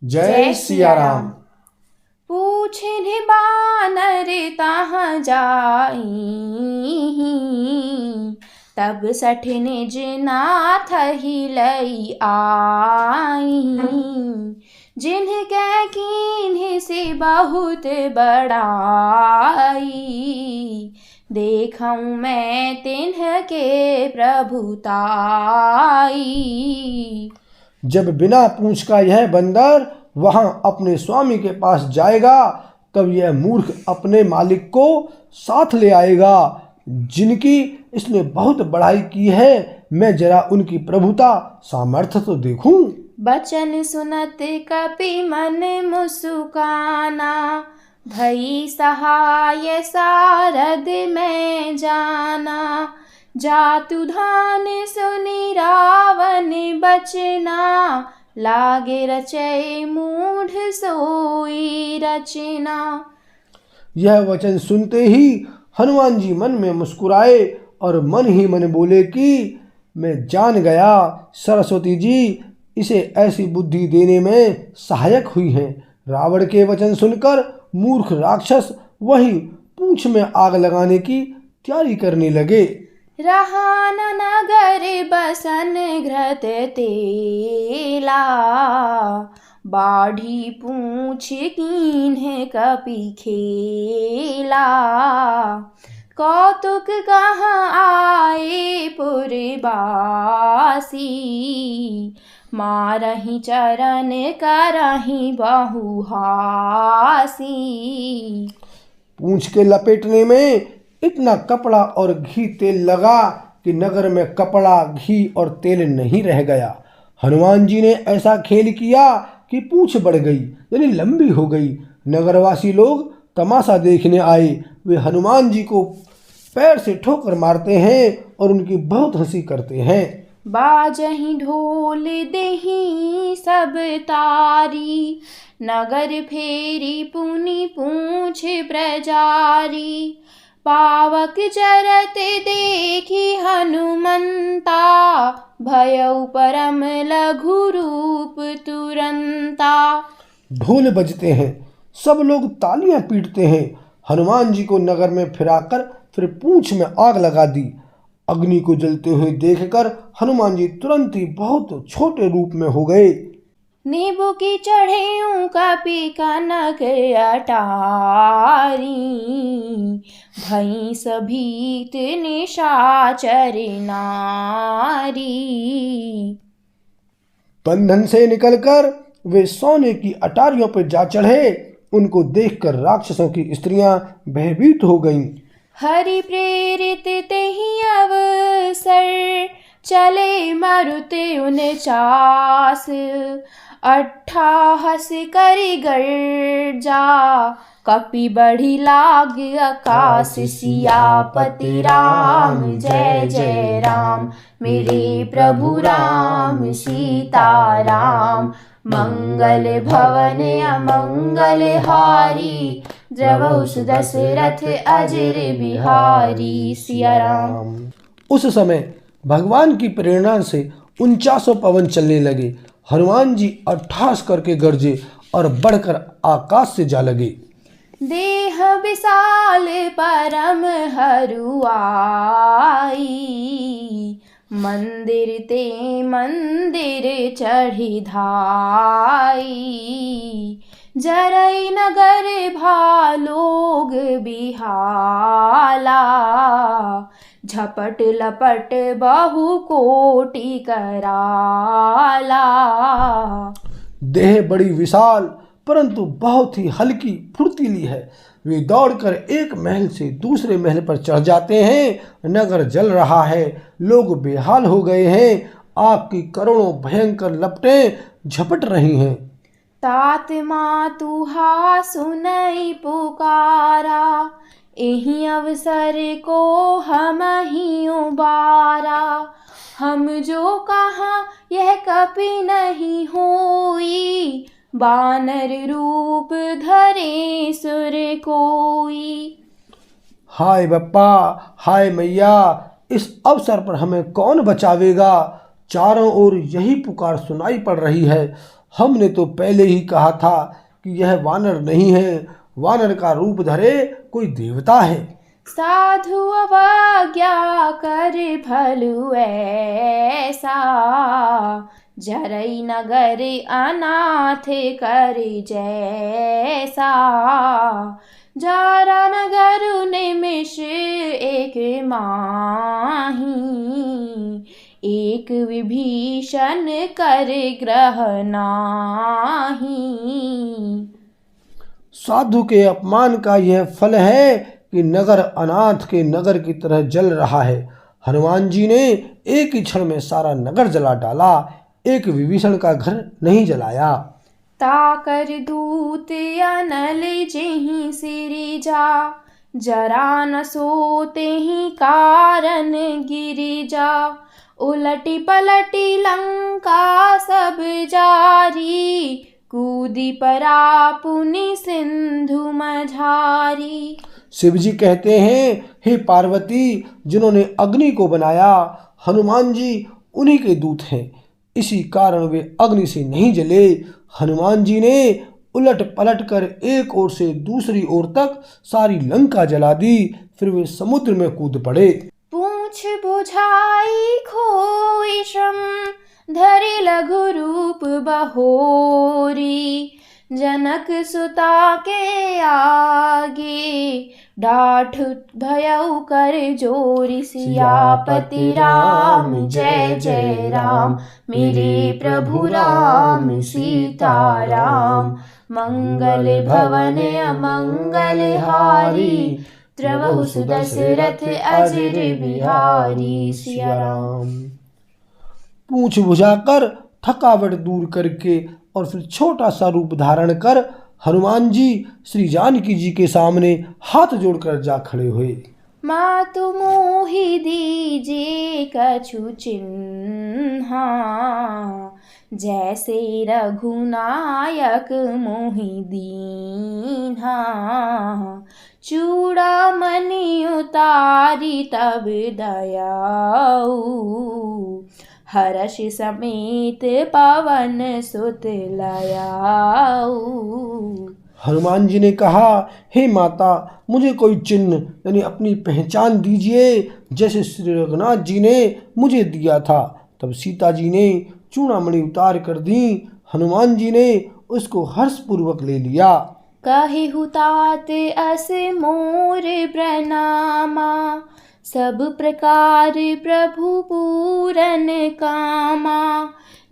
जय सिया राम। पूछिन बानर तहाँ जाई, तब सठ निज नाथ ही लई आई। जिनके कीन्ह से बहुत बड़ाई, देखऊँ मैं तिन्ह के प्रभुताई। जब बिना पूछ का यह बंदर वहां अपने स्वामी के पास जाएगा, तब यह मूर्ख अपने मालिक को साथ ले आएगा, जिनकी इसने बहुत बड़ाई की है। मैं जरा उनकी प्रभुता सामर्थ्य तो देखूं। बचन सुनत कपि मन मुस्काना, भई सहाय सारद में जाना। जातु धान सुनि रावण बचना, लागे रचय मूढ़ सोई रचना। यह वचन सुनते ही हनुमान जी मन में मुस्कुराए और मन ही मन बोले कि मैं जान गया, सरस्वती जी इसे ऐसी बुद्धि देने में सहायक हुई हैं। रावण के वचन सुनकर मूर्ख राक्षस वही पूंछ में आग लगाने की तैयारी करने लगे। रहा न नगर बसन घृत तेला, बाढ़ी पूछ कीन्ह कपि खेला। कौतुक कहाँ आए पुरबासी, मारहि चरण करहि बहुहासी। पूंछ के लपेटने में इतना कपड़ा और घी तेल लगा कि नगर में कपड़ा, घी और तेल नहीं रह गया। हनुमान जी ने ऐसा खेल किया कि पूंछ बढ़ गई, यानी लंबी हो गई। नगरवासी लोग तमाशा देखने आए। वे हनुमान जी को पैर से ठोकर मारते हैं और उनकी बहुत हंसी करते हैं। बाजहि ढोल देहि सब तारी, नगर फेरी पुनि पूछ प्रजारी। पावक जरत देखी हनुमंता, भयउ परम लघु रूप तुरंता। ढोल बजते हैं, सब लोग तालियां पीटते हैं। हनुमान जी को नगर में फिराकर फिर पूंछ में आग लगा दी। अग्नि को जलते हुए देखकर हनुमान जी तुरंत ही बहुत छोटे रूप में हो गए। नींबू की चढ़ेऊं कपि कनक अटारी, भैंस भीत निशाचर नारी। बंधन से निकलकर वे सोने की अटारियों पर जा चढ़े। उनको देखकर राक्षसों की स्त्रियां भयभीत हो गईं। हरि प्रेरित तेहि अवसर, चले मरुते 49। अट्ठाहस करि गर्जा, कपि बढ़ी लाग आकाश। सियापति राम जय जय राम, मेरे प्रभु राम सीताराम। मंगल भवन अमंगल हारी, द्रवहु दशरथ अजर बिहारी। सिया राम। उस समय भगवान की प्रेरणा से 49 पवन चलने लगे। हनुमान जी अट्ठास करके गरजे और बढ़कर आकाश से जा लगे। देह विशाल परम हरुआई, मंदिर ते मंदिर चढ़ी धाई। जरई नगर भालोग बिहाला, झपट लपट बहु कोटि कराला। देह बड़ी विशाल परंतु बहुत ही हल्की फुर्तीली है। वे दौड़कर एक महल से दूसरे महल पर चढ़ जाते हैं। नगर जल रहा है, लोग बेहाल हो गए हैं। आग की करोड़ों भयंकर लपटें झपट रही हैं। तात मातुहा सुनई पुकारा, एहि अवसर को हम ही उबारा। हम जो कहा यह कपि नहीं होई, बानर रूप धरे सुर कोई। हाय बप्पा, हाय मैया, इस अवसर पर हमें कौन बचावेगा। चारों ओर यही पुकार सुनाई पड़ रही है हमने तो पहले ही कहा था कि यह वानर नहीं है, वानर का रूप धरे कोई देवता है। साधु अवज्ञा कर भलु ऐसा, जरई नगर अनाथ कर जैसा। जारा नगर निमिष एक माही, एक विभीषण कर ग्रह नाही। साधु के अपमान का यह फल है कि नगर अनाथ के नगर की तरह जल रहा है। हनुमान जी ने एक ही क्षण में सारा नगर जला डाला, एक विभीषण का घर नहीं जलाया। ताकर दूत अनल जेहि सिरिजा, जरा न सोते ही कारण गिरिजा। उलटी पलटी लंका सब जारी, कूदी परा पुनि सिंधु मझारी। शिव जी कहते हैं, हे पार्वती, जिन्होंने अग्नि को बनाया हनुमान जी उन्हीं के दूत हैं, इसी कारण वे अग्नि से नहीं जले। हनुमान जी ने उलट पलट कर एक ओर से दूसरी ओर तक सारी लंका जला दी, फिर वे समुद्र में कूद पड़े। पूछ बुझाई खोई श्रम, धरि लघु रूप बहोरी। जनक सुता के आगे, डाठ भयउ कर जोरी। सियापति राम जय जय राम, मेरे प्रभु राम सीताराम। मंगल भवन अमंगल हारी, त्रवहु सुदशरथ अजर बिहारी। सिया राम। पूंछ बुझाकर थकावट दूर करके और फिर छोटा सा रूप धारण कर हनुमान जी श्री जानकी जी के सामने हाथ जोड़कर जा खड़े हुए। मातु मोहि दीजे कछु चिन्हा, जैसे रघुनायक मोहि दीन्हा। चूड़ामणि उतारी तब दयाऊ, हर्ष समेत पवन सुत लयाऊ। हनुमान जी ने कहा, हे माता, मुझे कोई चिन्ह यानी अपनी पहचान दीजिए, जैसे श्री रघुनाथ जी ने मुझे दिया था। तब सीता जी ने चूड़ामणि उतार कर दी। हनुमान जी ने उसको हर्षपूर्वक ले लिया। कहिहु तात अस मोर प्रणामा, सब प्रकार प्रभु पूरन कामा।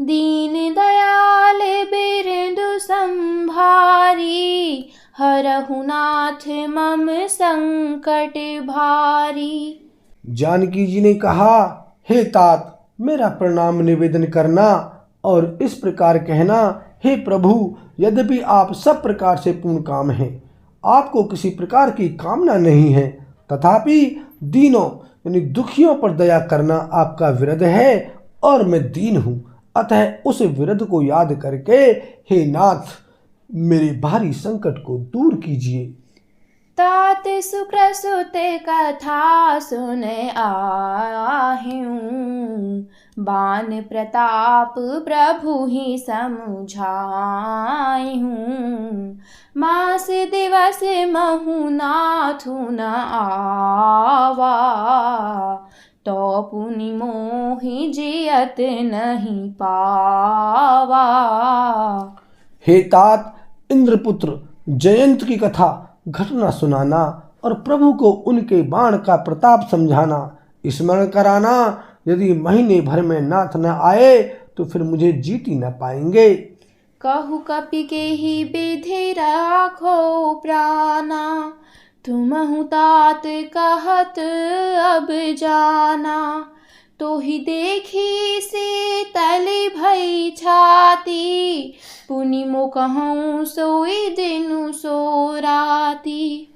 दीन दयाल बिरंदु संभारी, हरहु नाथ मम संकट भारी। जानकी जी ने कहा, हे तात, मेरा प्रणाम निवेदन करना और इस प्रकार कहना, हे प्रभु, यद्यपि आप सब प्रकार से पूर्ण काम हैं, आपको किसी प्रकार की कामना नहीं है, तथापि दीनों यानी दुखियों पर दया करना आपका विरध है और मैं दीन हूँ। अतः उस विरध को याद करके हे नाथ, मेरे भारी संकट को दूर कीजिए। तात सुकृसुत कथा सुन आहियूं, बान प्रताप प्रभु ही समुझाइहूं। मास दिवस महु नाथु न आवा, तो पुनि मोहि जियत नहीं पावा। हे तात, इंद्रपुत्र जयंत की कथा घटना सुनाना और प्रभु को उनके बाण का प्रताप समझाना, स्मरण कराना। यदि महीने भर में नाथ न आए तो फिर मुझे जीत ही न पाएंगे। कहु कपि के ही विधि राखो प्राणा, तुमहु तात कहत अब जाना। तो ही देखी शीतल भई छाती, पुनि मो कहूँ सोई दिनु सो राती।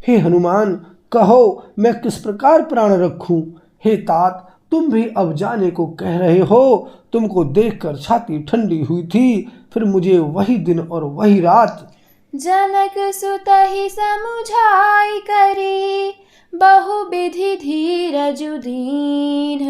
हे हनुमान, कहो मैं किस प्रकार प्राण रखूं। हे तात, तुम भी अब जाने को कह रहे हो। तुमको देखकर छाती ठंडी हुई थी, फिर मुझे वही दिन और वही रात। जनक सुत ही समुझाई करी, बहु विधि धीरजु दीन।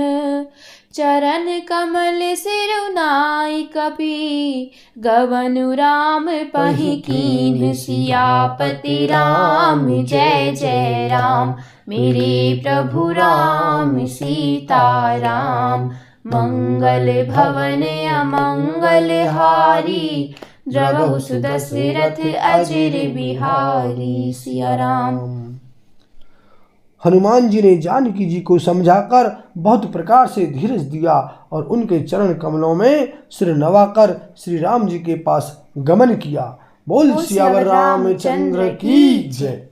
चरण कमल सिरुनाई कपि गवनु राम पहि कीन्ह सियापति राम जय जय राम। मेरे प्रभु राम सीता राम मंगल भवन अमंगल हारी द्रवहु सुदशरथ अजिर बिहारी। सिया राम। हनुमान जी ने जानकी जी को समझाकर बहुत प्रकार से धीरज दिया और उनके चरण कमलों में सिर नवाकर श्री राम जी के पास गमन किया। बोल सियावर रामचंद्र की जय।